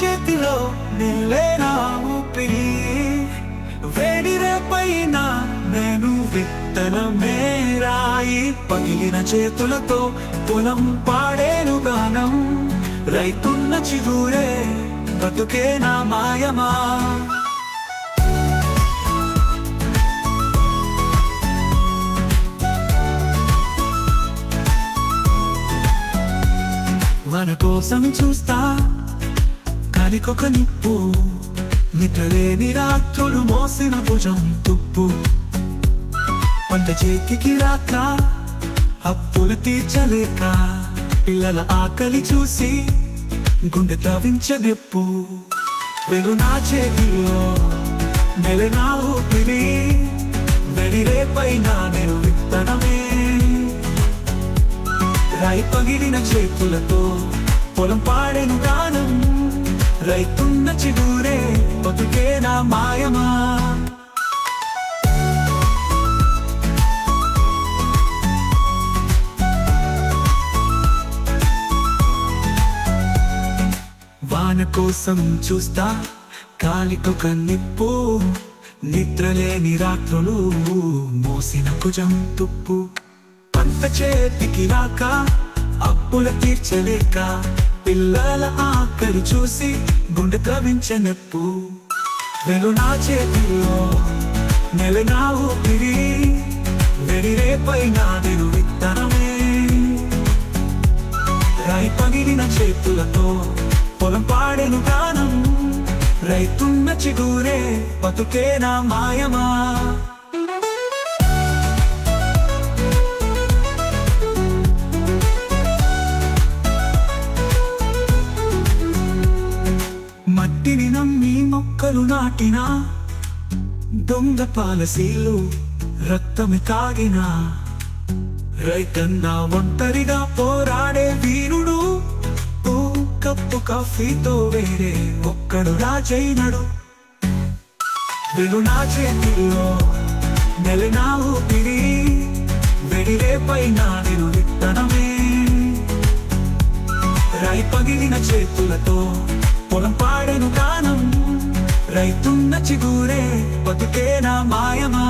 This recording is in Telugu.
చేతిలో నిల్లేనా ఊపిరి, వేడిరే పైన నేను విత్తనమే రాయి. పగిలిన చేతులతో పొలం పాడేను గానం, రైతున్న చిగురే బతుకే నా మాయమా. మన కోసం చూస్తా కాలికొక నిప్పు, నిద్రలేని రాత్రులు మోసిన భుజం తుప్పు. పంట చేతికి రాక అప్పులు తీర్చలేక, పిల్లల ఆకలి చూసి గుండె తవించదెప్పు. వెలు నా చేతిలో నెల నా ఊపిరి, వెడిరే పైన నేను విత్తనమే. రాయి పగిలిన చేతులతో పొలం పాడెను గానం, రైతున్న చిగురే బతుకే నా మాయమా. వాన కోసం చూస్తా కాలికొక నిప్పు, నిద్రలేని రాత్రులు మోసిన భుజం తుప్పు. పంట చేతికి రాక అప్పుల తీర్చలేక, పిల్లల ఆకలి చూసి గుండె కవించనెప్పు. వెలు నా చేతిలో నెల నా ఊపిరి, వెడిరే పైన నేను విత్తనమే. రాయి పగిలిన చేతులతో పొలం పాడెను గానం, రైతున్న చిగురే బతుకే నా మాయమా. మట్టిని నమ్మి మొక్కలు నాటిన, దొంగ పాలసీలు రక్తమి తాగిన, రైతన్నా ఒంటరిగా పోరాడే వీరుడు. కప్పు కాఫీతో వేరే ఒక్కడు రాజైనడు. వెలు నా చేతిలో నెల నా ఊపిరి, వెడిరే పైన నేను విత్తనమే. రాయి పగిలిన చేతులతో పొలం పాడెను గానం, రైతున్న చిగురే బతుకే నా మాయమా.